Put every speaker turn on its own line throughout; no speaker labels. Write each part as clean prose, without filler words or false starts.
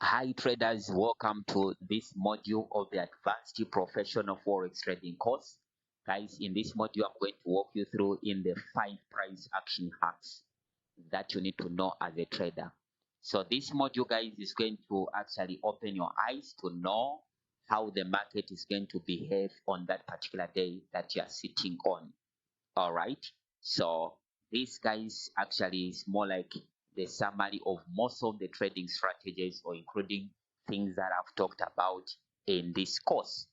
Hi traders, welcome to this module of the Advanced Professional Forex Trading course. Guys, in this module, I'm going to walk you through in the 5 price action hacks that you need to know as a trader. So this module, guys, is going to actually open your eyes to know how the market is going to behave on that particular day that you are sitting on. All right. So this, guys, actually is more like the summary of most of the trading strategies, or including things that I've talked about in this course.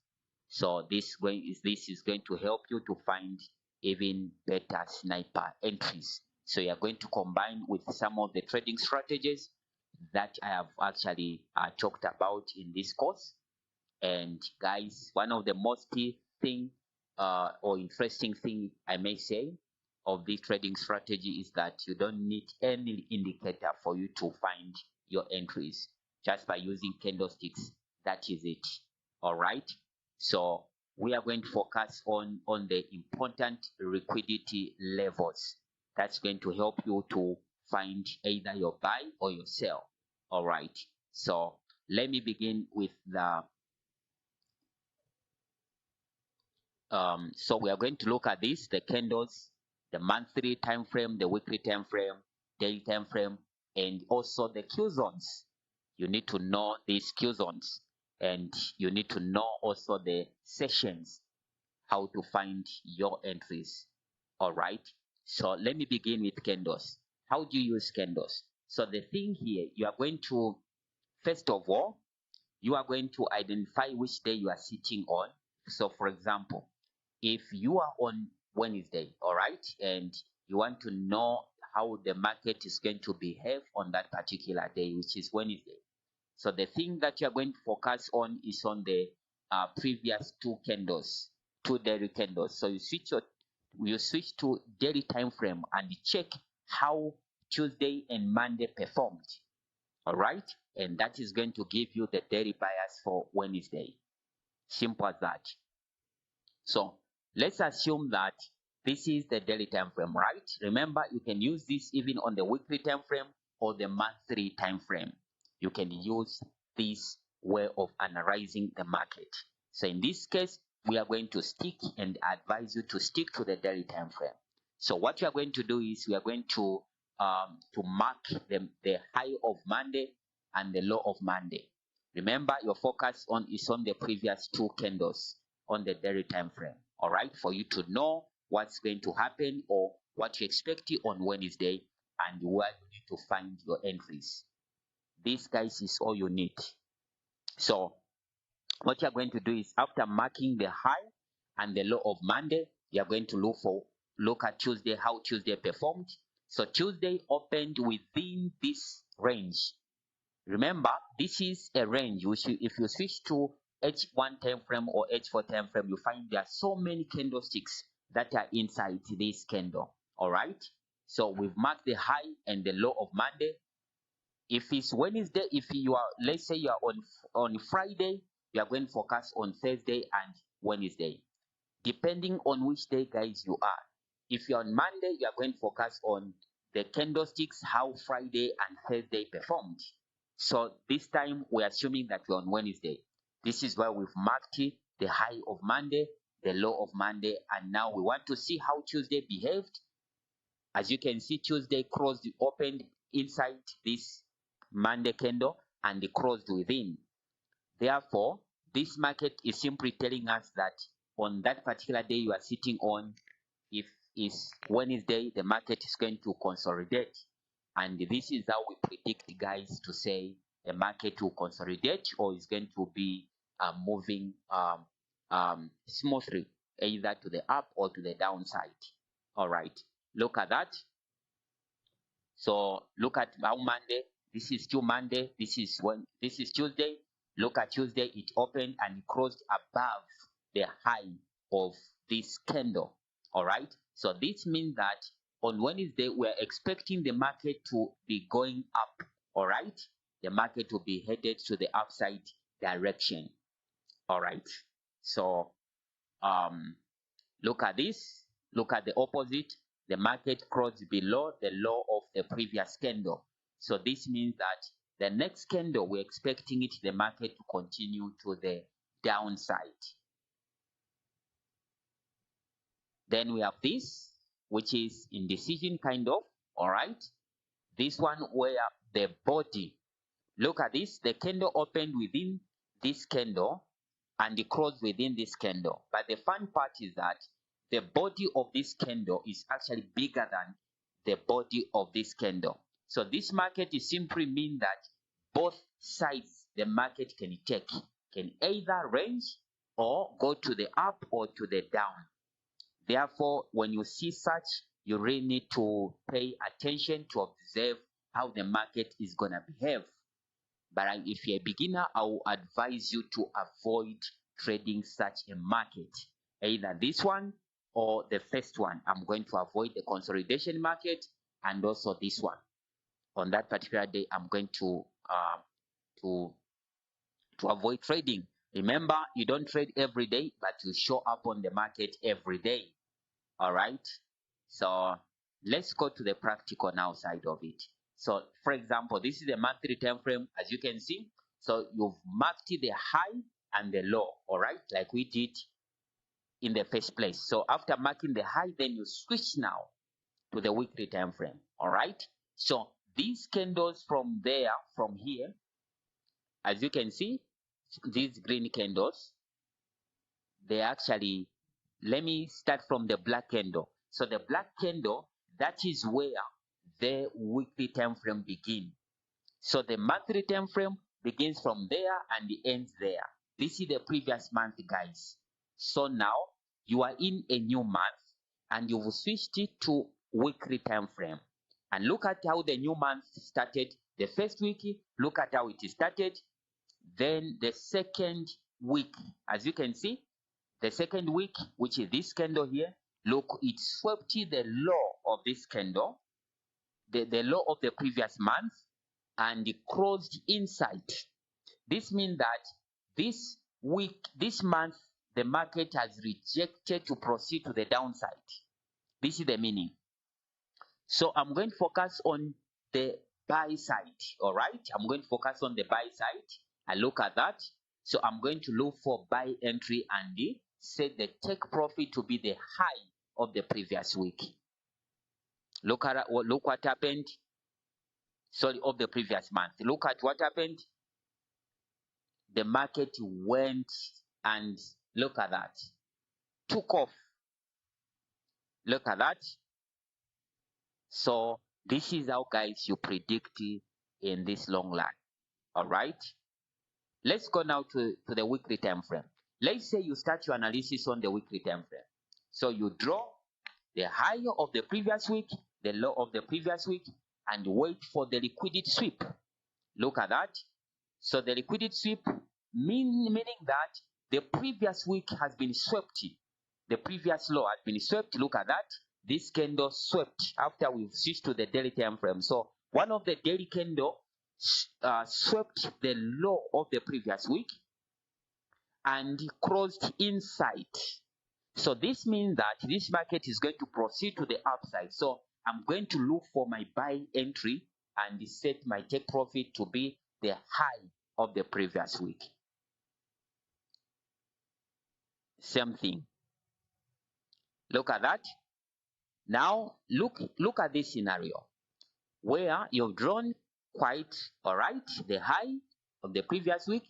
So this is going to help you to find even better sniper entries. So you are going to combine with some of the trading strategies that I have actually talked about in this course. And guys, one of the most key thing or interesting thing I may say of this trading strategy is that you don't need any indicator for you to find your entries. Just by using candlesticks, that is it. All right. So we are going to focus on the important liquidity levels. That's going to help you to find either your buy or your sell. All right. So let me begin with so we are going to look at this, the candles, the monthly time frame, the weekly time frame, daily time frame, and also the Q zones. You need to know these Q zones, and you need to know also the sessions, how to find your entries. All right. So let me begin with candles. How do you use candles? So the thing here, you are going to, first of all, you are going to identify which day you are sitting on. So for example, if you are on Wednesday, all right, and you want to know how the market is going to behave on that particular day, which is Wednesday. So the thing that you're going to focus on is on the previous two candles, two daily candles. So you switch to daily time frame and check how Tuesday and Monday performed. All right, and that is going to give you the daily bias for Wednesday. Simple as that. So let's assume that this is the daily time frame, right? Remember, you can use this even on the weekly time frame or the monthly time frame. You can use this way of analyzing the market. So in this case, we are going to stick and advise you to stick to the daily time frame. So what we are going to do is we are going to mark the high of Monday and the low of Monday. Remember, your focus is on the previous two candles on the daily time frame. All right, for you to know what's going to happen or what you expect on Wednesday and where you need to find your entries. This, guys, is all you need. So what you're going to do is, after marking the high and the low of Monday, you're going to look at Tuesday, how Tuesday performed. So Tuesday opened within this range. Remember, this is a range which if you switch to H1 time frame or H4 time frame, you find there are so many candlesticks that are inside this candle. All right. So we've marked the high and the low of Monday. If it's Wednesday, if you are, let's say you are on Friday, you are going to focus on Thursday and Wednesday, depending on which day, guys, you are. If you're on Monday, you are going to focus on the candlesticks, how Friday and Thursday performed. So this time we're assuming that we're on Wednesday. This is why we've marked the high of Monday, the low of Monday, and now we want to see how Tuesday behaved. As you can see, Tuesday closed, opened inside this Monday candle and closed within. Therefore, this market is simply telling us that on that particular day you are sitting on, if it's Wednesday, the market is going to consolidate. And this is how we predict, guys, to say the market will consolidate or is going to be moving smoothly, either to the up or to the downside. All right, look at that. So look at how Monday, this is still Monday, this is Tuesday. Look at Tuesday, it opened and closed above the high of this candle. All right. So this means that on Wednesday, we're expecting the market to be going up. All right. The market will be headed to the upside direction. All right. So look at this. Look at the opposite. The market closed below the low of the previous candle. So this means that The next candle, we're expecting the market to continue to the downside. Then we have this, which is indecision kind of, all right? This one where the body, look at this, the candle opened within this candle and it closed within this candle. But the fun part is that the body of this candle is actually bigger than the body of this candle. So this market is simply mean that both sides the market can take, can either range or go to the up or to the down. Therefore, when you see such, you really need to pay attention to observe how the market is going to behave. But if you're a beginner, I will advise you to avoid trading such a market, either this one or the first one. I'm going to avoid the consolidation market and also this one. On that particular day, I'm going to avoid trading. Remember, you don't trade every day, but you show up on the market every day. All right, so let's go to the practical now side of it. So for example, this is the monthly time frame, as you can see. So you've marked the high and the low, all right, like we did in the first place. So after marking the high, then you switch now to the weekly time frame. All right, so these candles from here, as you can see, these green candles, they actually, let me start from the black candle. So the black candle, that is where the weekly time frame begins. So the monthly time frame begins from there and ends there. This is the previous month, guys. So now you are in a new month and you've switched it to weekly time frame. And look at how the new month started. The first week, look at how it started. Then the second week, as you can see, the second week, which is this candle here, look, it swept the low of this candle, the low of the previous month, and it closed inside. This means that this week, this month, the market has rejected to proceed to the downside. This is the meaning. So I'm going to focus on the buy side, all right? I'm going to focus on the buy side and look at that. So I'm going to look for buy entry and set the take profit to be the high of the previous week. Look what happened. Sorry, of the previous month. Look at what happened. The market went and look at that. Took off. Look at that. So this is how, guys, you predict in this long line. All right. Let's go now to the weekly time frame. Let's say you start your analysis on the weekly time frame. So you draw the high of the previous week, the low of the previous week, and wait for the liquidity sweep. Look at that. So the liquidity sweep meaning that the previous week has been swept. The previous low has been swept. Look at that. This candle swept after we've switched to the daily time frame. So one of the daily candle swept the low of the previous week and closed inside. So this means that this market is going to proceed to the upside. So I'm going to look for my buy entry and set my take profit to be the high of the previous week. Same thing. Look at that. Now look at this scenario where you've drawn quite all right the high of the previous week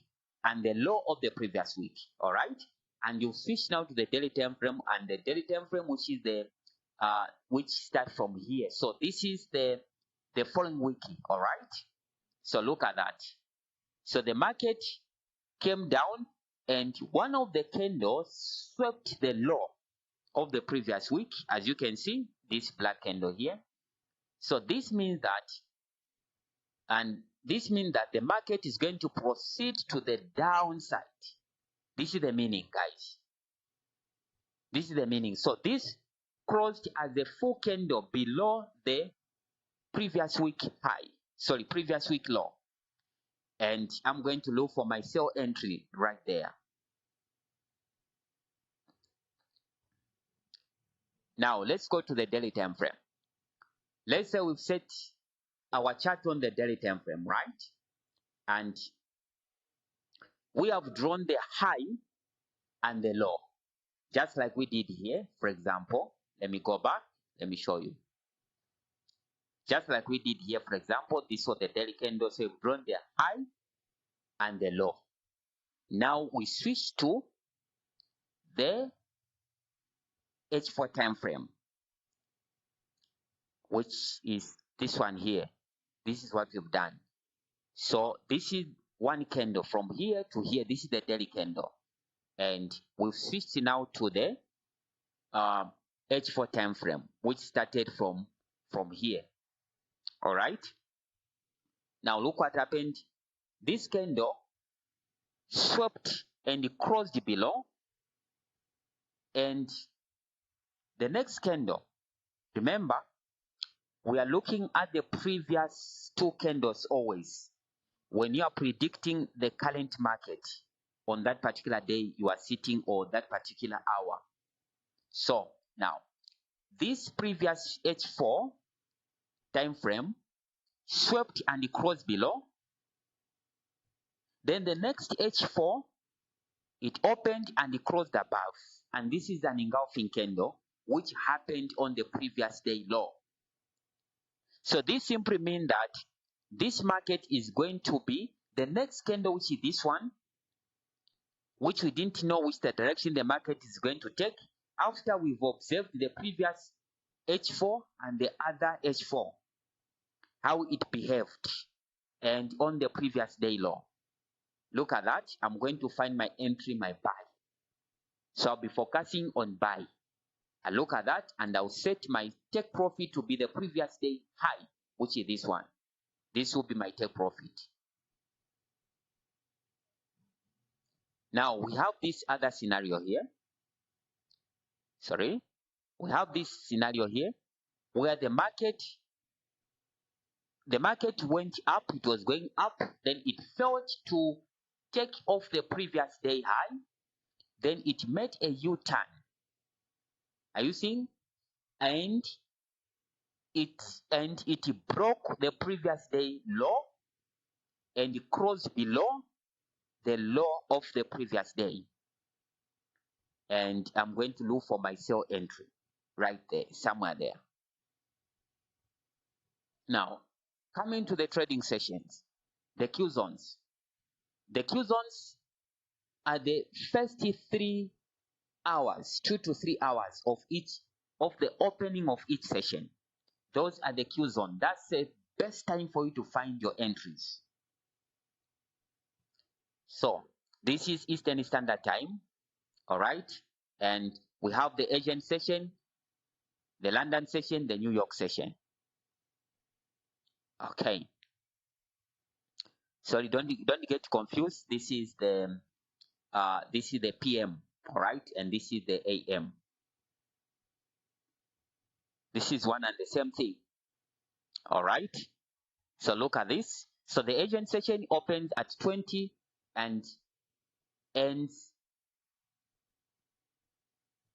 and the low of the previous week, all right, and you switch now to the daily time frame, and the daily time frame, which is the which starts from here. So this is the following week, all right. So look at that. So the market came down and one of the candles swept the low of the previous week, as you can see, this black candle here. So this means that, and this means that the market is going to proceed to the downside. This is the meaning, guys. This is the meaning. So this closed as a full candle below the previous week high, sorry, previous week low. And I'm going to look for my sell entry right there. Now let's go to the daily time frame. Let's say we've set our chart on the daily time frame, right? and we have drawn the high and the low, just like we did here. For example, let me go back, let me show you. Just like we did here, for example, this was the daily candle, so we've drawn the high and the low. Now we switch to the H4 time frame, which is this one here. This is what we've done. So this is one candle from here to here. This is the daily candle, and we've switched now to the H4 time frame, which started from here. All right. Now look what happened. This candle swept and crossed below, and the next candle, remember, we are looking at the previous two candles always. When you are predicting the current market on that particular day you are sitting, or that particular hour. So now this previous H4 time frame swept and crossed below. Then the next H4, it opened and closed above, and this is an engulfing candle which happened on the previous day low. So this simply means that this market is going to be the next candle, which is this one, which we didn't know which the direction the market is going to take after we've observed the previous H4 and the other H4, how it behaved, and on the previous day low. Look at that. I'm going to find my entry, my buy. So I'll be focusing on buy. I look at that and I'll set my take profit to be the previous day high, which is this one. This will be my take profit. Now we have this other scenario here. Sorry. We have this scenario here where the market went up, it was going up, then it failed to take off the previous day high, then it made a U-turn. Are you seeing? And it broke the previous day low and crossed below the low of the previous day. And I'm going to look for my sell entry right there, somewhere there. Now, coming to the trading sessions, the Q zones. The Q zones are the first 3 hours, 2 to 3 hours of the opening of each session. Those are the Q zone. That's the best time for you to find your entries. So this is Eastern Standard Time, all right? And we have the Asian session, the London session, the New York session. Okay. Sorry, don't get confused. This is the PM, all right? And this is the AM. This is one and the same thing. All right. So look at this. So the Asian session opens at 20 and ends.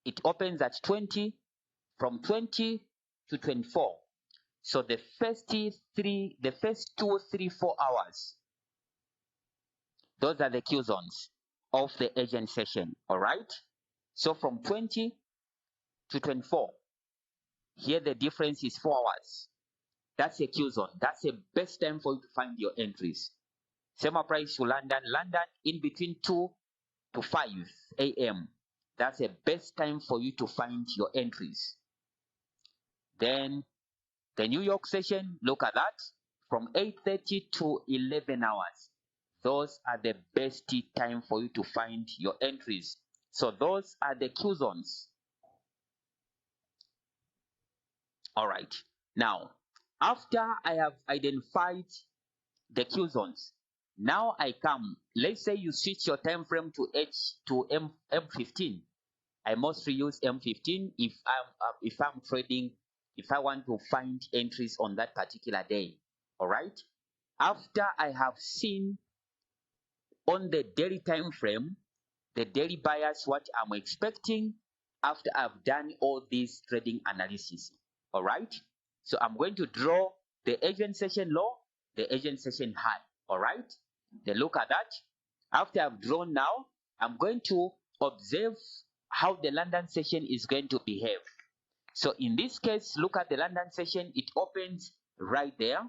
It opens at 20, from 20 to 24. So the first 2, 3, 4 hours, those are the Q zones of the Asian session. All right. So from 20 to 24, here the difference is 4 hours. That's a Q zone. That's the best time for you to find your entries. Same applies to London. London in between 2 to 5 a.m. That's the best time for you to find your entries. Then the New York session, look at that, from 8:30 to 11 hours. Those are the best time for you to find your entries. So those are the Q zones. All right. Now, after I have identified the Q zones, now I come. Let's say you switch your time frame to M15. I mostly use M15 if I'm trading, if I want to find entries on that particular day. All right. After I have seen on the daily time frame, the daily buyers, what I'm expecting after I've done all this trading analysis. All right. So I'm going to draw the Asian session low, the Asian session high. All right. Then look at that. After I've drawn now, I'm going to observe how the London session is going to behave. So in this case, look at the London session. It opens right there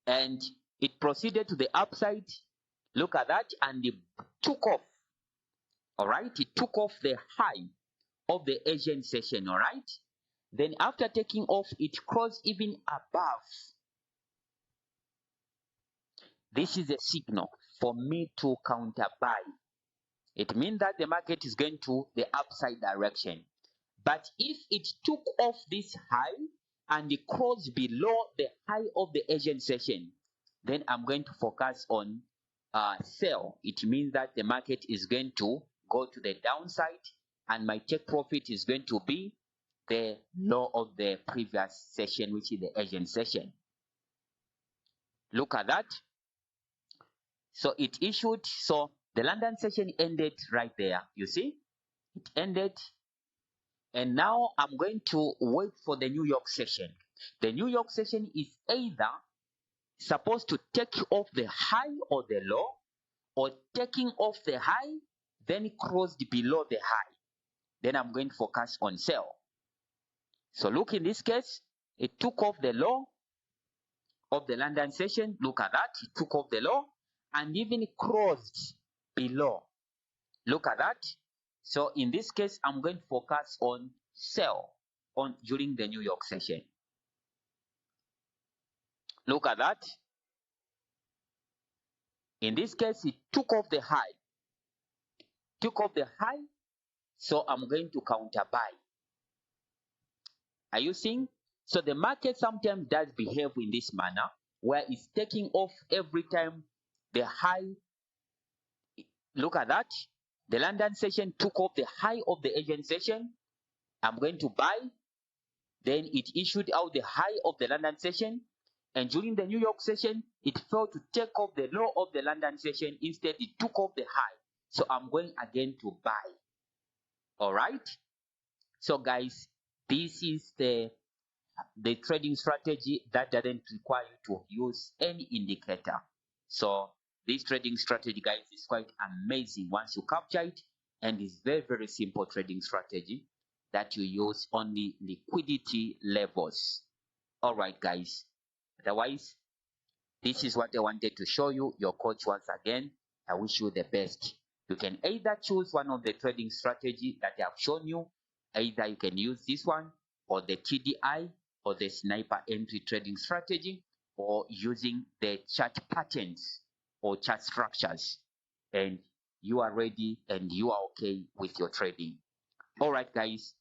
and it proceeded to the upside. Look at that, and it took off. All right, it took off the high of the Asian session. All right, then after taking off, it crossed even above. This is a signal for me to counter buy. It means that the market is going to the upside direction. But if it took off this high and it crossed below the high of the Asian session, then I'm going to focus on sell. It means that the market is going to go to the downside and my take profit is going to be the low of the previous session, which is the Asian session. Look at that. So it issued, so the London session ended right there. You see, it ended. And now I'm going to wait for the New York session. The New York session is either supposed to take off the high or the low, or taking off the high, then crossed below the high. Then I'm going to focus on sell. So look, in this case, it took off the low of the London session. Look at that. It took off the low and even crossed below. Look at that. So in this case, I'm going to focus on sell during the New York session. Look at that. In this case, it took off the high. Took off the high. So I'm going to counter buy. Are you seeing? So the market sometimes does behave in this manner, where it's taking off every time the high. Look at that. The London session took off the high of the Asian session. I'm going to buy. Then it issued out the high of the London session. And during the New York session, it failed to take off the low of the London session. Instead, it took off the high. So I'm going again to buy. All right. So guys, this is the trading strategy that doesn't require you to use any indicator. So this trading strategy, guys, is quite amazing once you capture it, and it's very, very simple trading strategy that you use only liquidity levels. All right, guys. Otherwise, this is what I wanted to show you. Your coach once again. I wish you the best. You can either choose one of the trading strategy that I have shown you. Either you can use this one, or the TDI, or the sniper entry trading strategy, or using the chart patterns or chart structures, and you are ready and you are okay with your trading. All right, guys,